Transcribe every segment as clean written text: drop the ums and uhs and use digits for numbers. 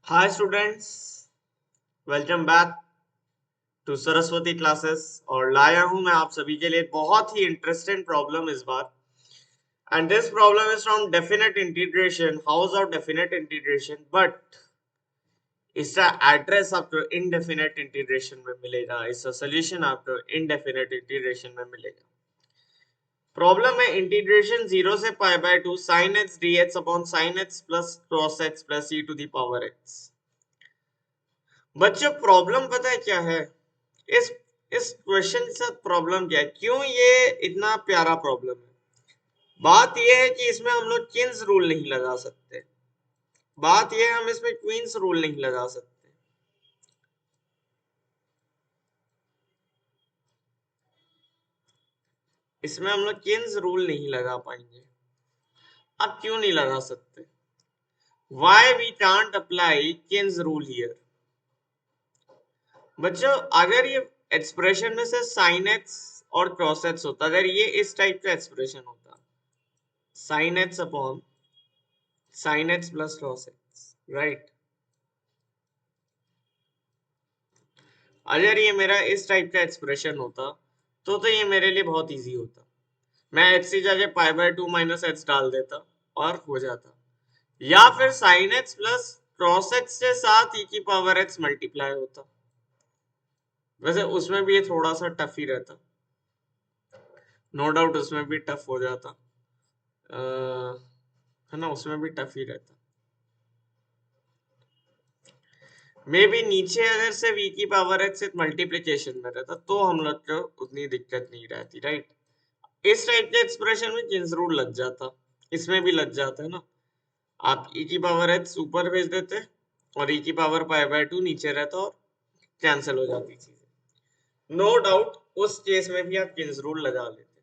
Hi students, welcome back to Saraswati classes. और लाया हूं मैं आप सभी के लिए बहुत ही इंटरेस्टिंग प्रॉब्लम इस बार। And this problem is from definite integration, house of definite integration, but इसका एड्रेस आपको इनडेफिनेट इंटीग्रेशन में मिलेगा, इसका सोल्यूशन आपको इनडेफिनेट इंटीग्रेशन में मिलेगा। प्रॉब्लम है इंटीग्रेशन 0 से pi by 2 sin x dx upon sin x plus cos x plus e to the power x। बच्चों प्रॉब्लम पता है क्या है? इस इस क्वेश्चन के साथ प्रॉब्लम क्या है, क्यों ये इतना प्यारा प्रॉब्लम है? बात ये है कि इसमें हम लोग किन्स रूल नहीं लगा सकते। बात ये है हम इसमें क्वींस रूल नहीं लगा सकते। इसमें हम लोग किन्स रूल नहीं लगा पाएंगे। अब क्यों नहीं लगा सकते? Why we can't apply Keynes rule here? बच्चों अगर ये एक्सप्रेशन में से sin x और cos x होता, अगर ये इस टाइप का एक्सप्रेशन होता, sin x upon sin x plus cos x, right? अगर ये मेरा इस टाइप का एक्सप्रेशन होता तो ये मेरे लिए बहुत इजी होता। मैं x की जगह पाई बाय 2 माइनस एक्स डाल देता और हो जाता। या फिर sine x plus cross x के साथ e की पावर x मल्टीप्लाई होता। वैसे उसमें भी ये थोड़ा सा टफ ही रहता, नो डाउट उसमें भी टफ हो जाता, है ना, उसमें भी टफ ही रहता। मे बी नीचे अगर सिर्फ e की पावर x एक मल्टीप्लिकेशन में रहता तो हम लोग को उतनी दिक्कत नहीं रहती, राइट? इस टाइप के एक्सप्रेशन में किन्स रूल लग जाता, इसमें भी लग जाता है ना। आप e की पावर x ऊपर भेज देते और e की पावर पाई बाय 2 नीचे रहता और कैंसिल हो जाती चीजें। नो डाउट उस केस में भी आप किन्स रूल लगा लेते।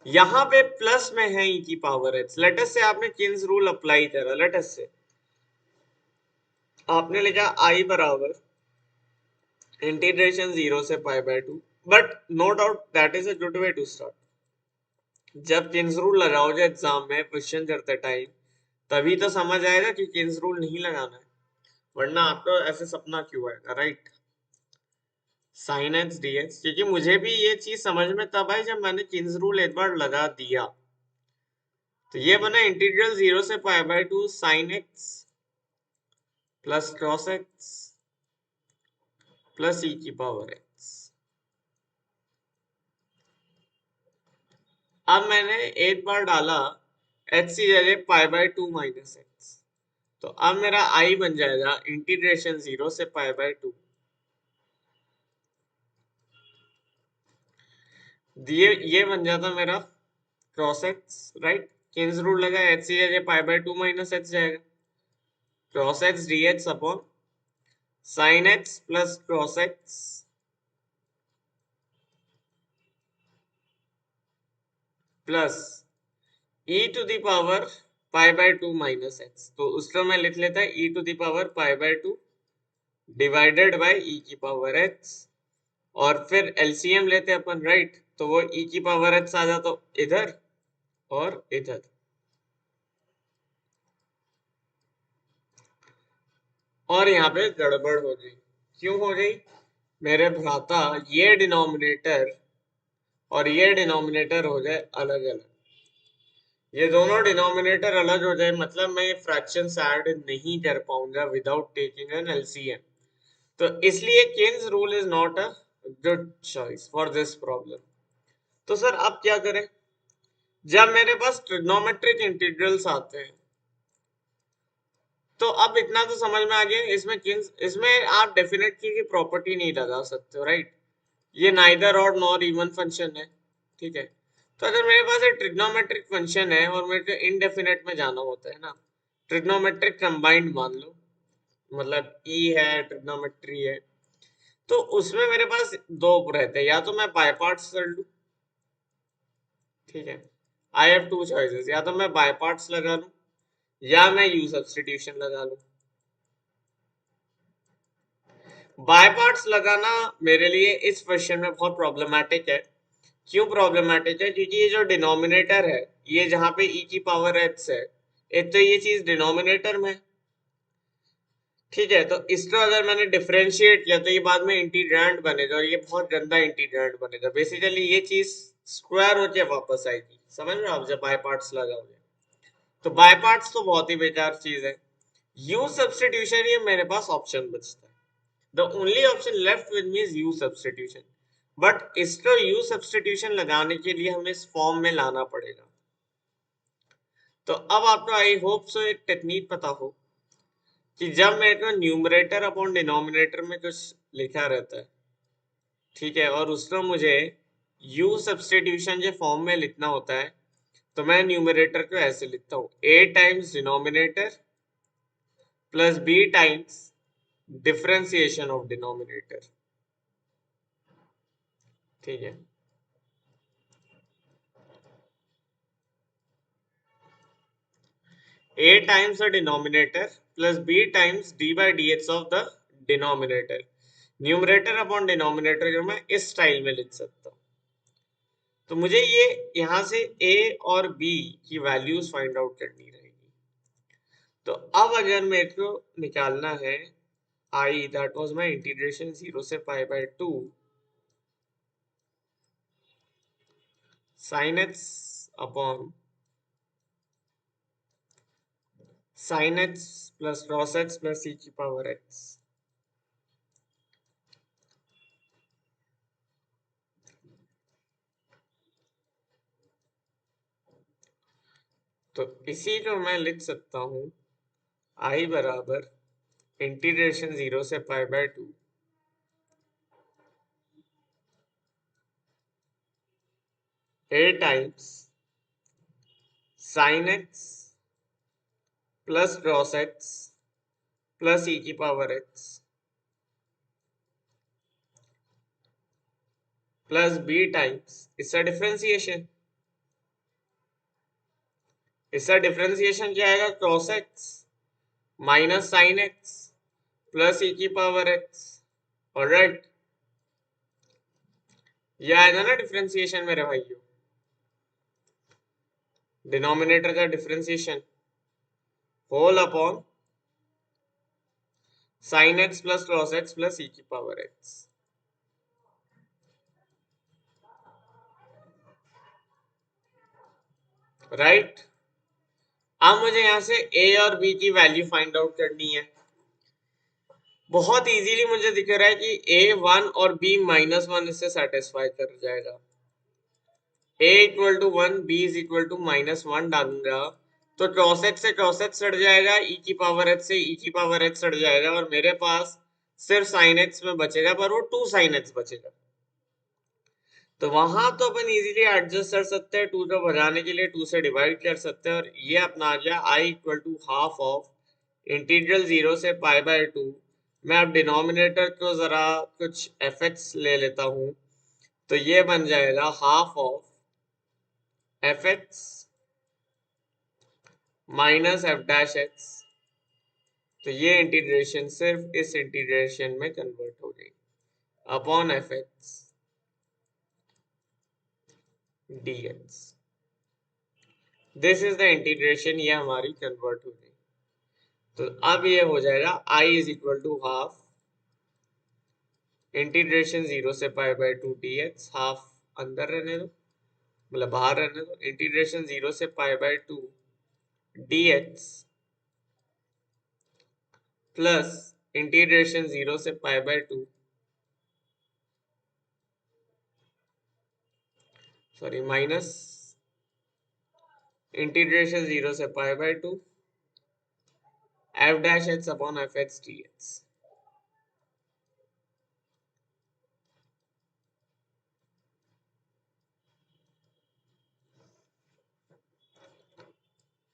यहाँ पे प्लस में है e की power x, late us say आपने किन्स रूल अप्लाई करा, लेट अस से आपने लिखा i बराबर इंटीग्रेशन 0 से pi by 2, but no doubt that is a good way to start. जब किन्स रूल लगाओगे एग्जाम में क्वेश्चन करते टाइम, तभी तो समझ आएगा कि किन्स रूल नहीं लगाना है, वरना आपको ऐसे सपना क्यों आएगा, राइट? साइन एक्स डीएक्स, क्योंकि मुझे भी ये चीज समझ में तब आई जब मैंने किन्स रूल एक बार लगा दिया। तो ये बना इंटीग्रल 0 से pi by 2 sine x plus cross x plus ई की पावर एक्स। अब मैंने एक बार डाला एक्स की जगह पाई बाय 2 माइनस एक्स, तो अब मेरा आई बन जाएगा इंटीग्रेशन 0 से पाई बाय 2 दिए, ये बन जाता मेरा cross x, right? King's rule लगा, एक्स की जगह पाई बाय 2 माइनस एक्स जाएगा, cross x d x upon sine x plus cross x plus e to the power pi by 2 minus x. तो उसको मैं लिख लेता है e to the power pi by 2 divided by e की power x, और फिर एलसीएम लेते अपन, राइट? तो वो e की पावर x आ जाता इधर और इधर। और यहाँ पे गड़बड़ हो गई। क्यों हो गई मेरे भ्राता? ये डिनोमिनेटर और ये डिनोमिनेटर हो जाए अलग अलग। ये दोनों डिनोमिनेटर अलग हो जाए मतलब मैं फ्रैक्शंस ऐड नहीं कर पाऊंगा विदाउट टेकिंग एन एलसीएम। तो इसलिए king's rule is not a good choice for this problem. तो सर अब क्या करें? जब मेरे पास ट्रिग्नोमेट्रिक इंटीग्रल्स आते हैं तो अब इतना तो समझ में आ गया, इसमें आप डेफिनेट की प्रॉपर्टी नहीं लगा सकते हो, राइट? ये नाइदर और नॉर इवन फंक्शन है, ठीक है? तो अगर मेरे पास एक ट्रिग्नोमेट्रिक फंक्शन है और मेरे को इनडेफिनेट में जाना होता है ना, ट्रिग्नोमेट्रिक कंबाइंड मान लो, मतलब ई है ट्रिग्नोमेट्री है, तो उसमें मेरे पास दो रहते हैं, या तो मैं बाय पार्ट्स कर लूं, ठीक है? आई हैव टू चॉइसेस, या तो मैं बाय पार्ट्स लगा लूं या मैं यू सब्स्टिट्यूशन लगा लूं। बाय पार्ट्स लगाना मेरे लिए इस क्वेश्चन में बहुत प्रॉब्लमैटिक है। क्यों प्रॉब्लमैटिक है? क्योंकि ये जो डिनोमिनेटर है, ये जहां पे e की पावर x है, एक तो ये चीज डिनोमिनेटर में, ठीक है, तो इसको अगर मैंने डिफरेंशिएट किया तो ये बाद में इंटीग्रैंड बनेगा और ये बहुत गंदा इंटीग्रैंड बनेगा। बेसिकली ये चीज स्क्वायर होके वापस आएगी, समझ रहे हो आप, जब बाय पार्ट्स लगाओगे। तो बाय पार्ट्स तो बहुत ही बेकार चीज है। यू सब्स्टिट्यूशन, ये मेरे पास ऑप्शन बचता है। The only option left with me is you substitution, but इसको यू सब्स्टिट्यूशन लगाने के लिए हमें इस फॉर्म में लाना पड़ेगा। तो अब आपको आई होप सो एक टेक्निक पता हो कि जब मेरे को न्यूमरेटर अपॉन डिनोमिनेटर में कुछ लिखा रहता है, ठीक है, और उसको मुझे यू सब्स्टिट्यूशन के फॉर्म में लिखना होता है, तो मैं न्यूमरेटर को ऐसे लिखता हूँ, a times denominator plus b times differentiation of denominator. ठीक है, a times the denominator plus b times d by dx of the denominator। Numerator upon denominator को मैं इस स्टाइल में लिख सकता हूँ। तो मुझे ये यहाँ से a और b की वैल्यूज फाइंड आउट करनी रहेगी। तो अब अगर मेरे को निकालना है I, that was my integration 0 से pi by 2 sin x upon sin x plus cos x plus e की पावर x। तो इसी को मैं लिख सकता हूँ I बराबर इंटीग्रेशन 0 से pi by 2 a times sin x plus cos x plus e की power x plus b times इसका डिफरेंशिएशन। इसका डिफरेंशिएशन क्या आएगा, cos x minus sine x plus e की पावर x। ऑलराइट, ये आएगा ना डिफरेंशिएशन मेरे भाइयों, डिनोमिनेटर का differentiation whole upon sine x plus cos X plus ई की पावर एक्स। राइट, अब मुझे यहाँ से a और b की वैल्यू फाइंड आउट करनी है। बहुत इजीली मुझे दिख रहा है कि a 1 और b -1 इससे सेटिस्फाई कर जाएगा। a equal to 1, b is equal to -1 डालूंगा तो cos x से cos x सट जाएगा, e की पावर x से e की पावर x सट जाएगा और मेरे पास सिर्फ sin x में बचेगा, पर वो 2 sin x बचेगा। तो वहां तो अपन इजीली एडजस्ट कर सकते हैं, 2 को भगाने के लिए 2 से डिवाइड कर सकते हैं और ये अपना आ गया I equal to half of integral 0 से पाई बाय 2। मैं अब डिनोमिनेटर को जरा कुछ एफ ले लेता हूँ, तो ये बन जाएगा half of f x minus F dash x. तो ये इंटीग्रेशन सिर्फ इस इंटीग्रेशन में कन्वर्ट हो गई upon f x d x. This is the integration, ये हमारी कन्वर्ट हो गई। तो अब ये हो जाएगा I is equal to half integration 0 से पाई बाय 2 dx। हाफ अंदर रहने दो, मतलब बाहर रहने दो, इंटीग्रेशन 0 से pi by 2 dx plus integration 0 से pi by 2, sorry minus integration 0 से pi by 2 f dash x upon f x d x.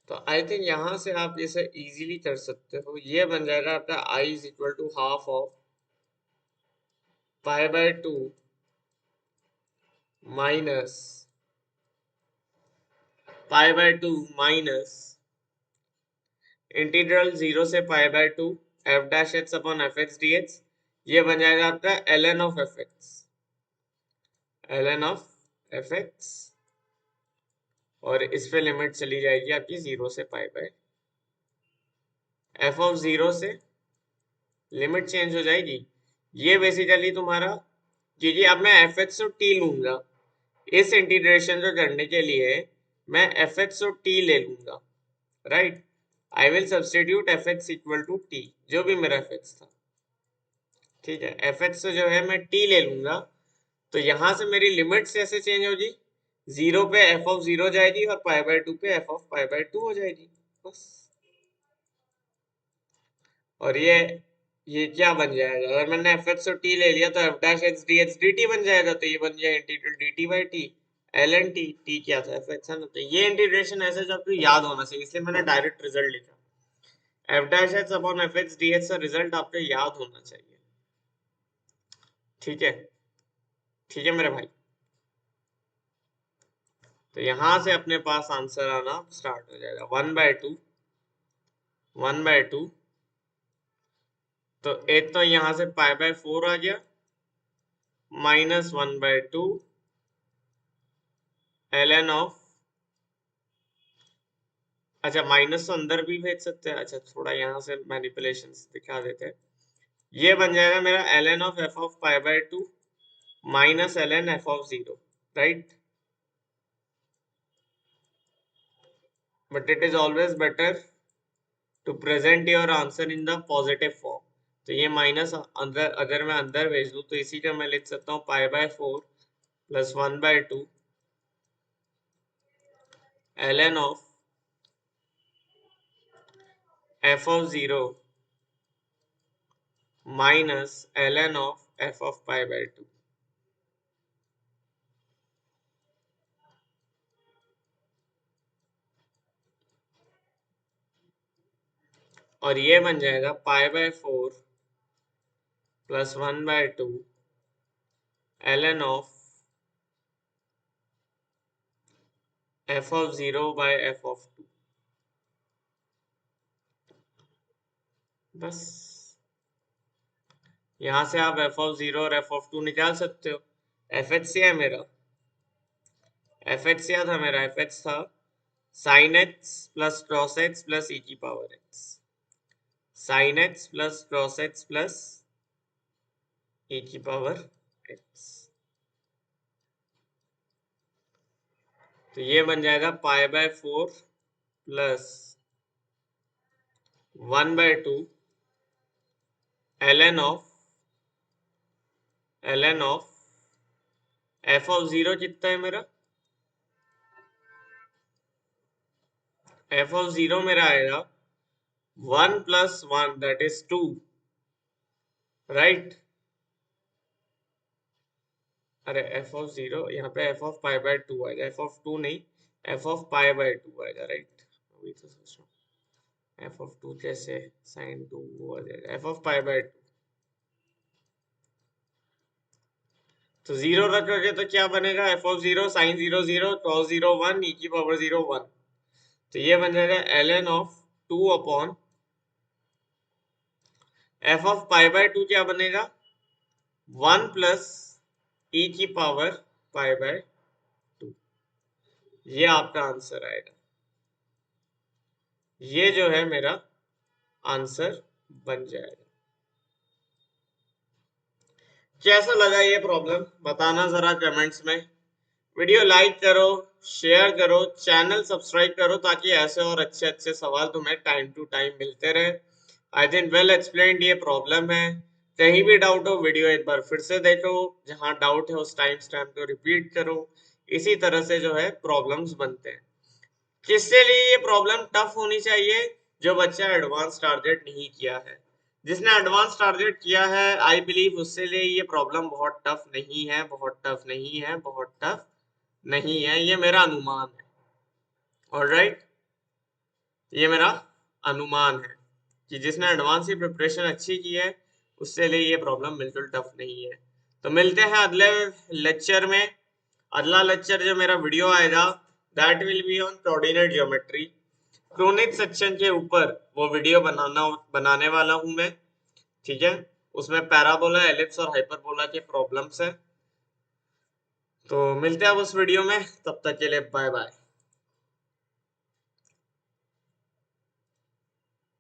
तो आई थिंक यहां से आप इसे इजीली कर सकते हो। ये बन जाएगा आपका I is equal to half of pi by 2 minus pi by 2 minus integral 0 से pi by 2 f dash x upon f x d x. ये बन जाएगा आपका ln of f x, ln of f x, और इस पे limit चली जाएगी आपकी 0 से पाई बाय एफ ऑफ 0 से लिमिट चेंज हो जाएगी। ये बेसिकली तुम्हारा, क्योंकि अब मैं एफ एक्स और टी लूंगा इस इंटीग्रेशन को करने के लिए, मैं एफ एक्स और टी ले लूंगा, right. I will substitute f x equal to T, जो भी मेरा एफ एक्स था, ठीक है। एफ एक्स जो है मैं टी ले लूंगा, तो यहां से मेरी लिमिट्स ऐसे चेंज होगी, 0 पे एफ ऑफ 0 जाएगी और पाई बाय 2 पे एफ ऑफ पाई बाय 2 हो जाएगी, बस। और ये क्या बन जाएगा, अगर मैंने एफ एक्स और टी ले लिया तो f dash x d x d t बन जाएगा, तो ये बन जाएगा integral d t by t l n t, t क्या था एफ एक्स है ना। तो ये इंटीग्रेशन ऐसे जो आपको याद होना चाहिए, इसलिए मैंने डायरेक्ट रिजल्ट लिखा, F dash x upon f x d x का रिजल्ट आपको याद होना चाहिए, ठीक है। ठीक है मेरे भाई, तो यहां से अपने पास आंसर आना स्टार्ट हो जाएगा, 1/2 1/2। तो एक तो यहां से पाई बाय 4 आ गया, माइनस 1/2 ln ऑफ, अच्छा माइनस तो अंदर भी भेज सकते हैं, अच्छा थोड़ा यहाँ से मैनिपुलेशंस दिखा देते हैं। ये बन जाएगा मेरा ln of f of pi by 2 minus ln f of 0, right. But it is always better to present your answer in the positive form. तो ये माइनस अंदर, अगर मैं अंदर भेज दूँ तो इसी का मैं लिख सकता हूँ pi by 4 plus 1/2 ln of f of 0 minus ln of f of pi by 2। और ये बन जाएगा pi by 4 plus 1/2 ln of f of 0 by f of 2, बस। यहां से आप एफ ऑफ 0 और एफ ऑफ 2 निकाल सकते हो। एफ एक्स है मेरा, एफ एक्स क्या था मेरा, एफ एक्स था sine x plus cross x plus ई की power x, sine x plus cross x plus ई की पावर एक्स। तो ये बन जाएगा pi by 4 plus 1/2 ln of f of 0 कितना है मेरा, एफ ऑफ 0 मेरा आएगा 1 प्लस 1 दैट इज 2, राइट। अरे एफ ऑफ 0 यहाँ पे एफ ऑफ पाई बाय 2 आएगा, एफ ऑफ 2 नहीं, एफ ऑफ पाई बाय 2 आएगा, राइट। अभी तो सोच रहा हूँ एफ ऑफ 2 कैसे साइन 2 वो आ जाएगा, एफ ऑफ पाई बाय 2। तो 0 रखोगे तो क्या बनेगा, एफ ऑफ 0 साइन 0 0 कॉस 0 1 ई की पावर 0 1। तो ये बन जाएगा ln of 2 upon F of pi by 2 क्या बनेगा, 1 प्लस ई की पावर पाई बाय 2। ये आपका आंसर आएगा, ये जो है मेरा आंसर बन जाएगा। कैसा लगा ये प्रॉब्लम बताना जरा कमेंट्स में। वीडियो लाइक करो, शेयर करो, चैनल सब्सक्राइब करो, ताकि ऐसे और अच्छे अच्छे सवाल तुम्हें टाइम टू टाइम मिलते रहे। आई थिंक वेल एक्सप्लेन्ड ये प्रॉब्लम है। कहीं भी डाउट हो वीडियो एक बार फिर से देखो, जहां डाउट है उस टाइम स्टैम्प को रिपीट करो। इसी तरह से जो है प्रॉब्लम्स बनते हैं। किसके लिए ये प्रॉब्लम टफ होनी चाहिए, जो बच्चा एडवांस टारगेट नहीं किया है। जिसने एडवांस टारगेट किया है आई बिलीव उससे लिए ये प्रॉब्लम बहुत टफ नहीं है, बहुत टफ नहीं है, बहुत टफ नहीं है, ये मेरा अनुमान है। ऑलराइट, ये मेरा अनुमान है कि जिसने एडवांस की प्रिपरेशन अच्छी की है उससे लिए ये प्रॉब्लम बिल्कुल टफ नहीं है। तो मिलते हैं अगले लेक्चर में। अगला लेक्चर जो मेरा वीडियो आएगा that will be on coordinate geometry, conic section के ऊपर वो वीडियो बनाने वाला हूं मैं, ठीक है। उसमें पैराबोला, एलिप्स और हाइपरबोला के प्रॉब्लम्स है। तो मिलते हैं अब उस वीडियो में, तब तक के लिए बाय बाय।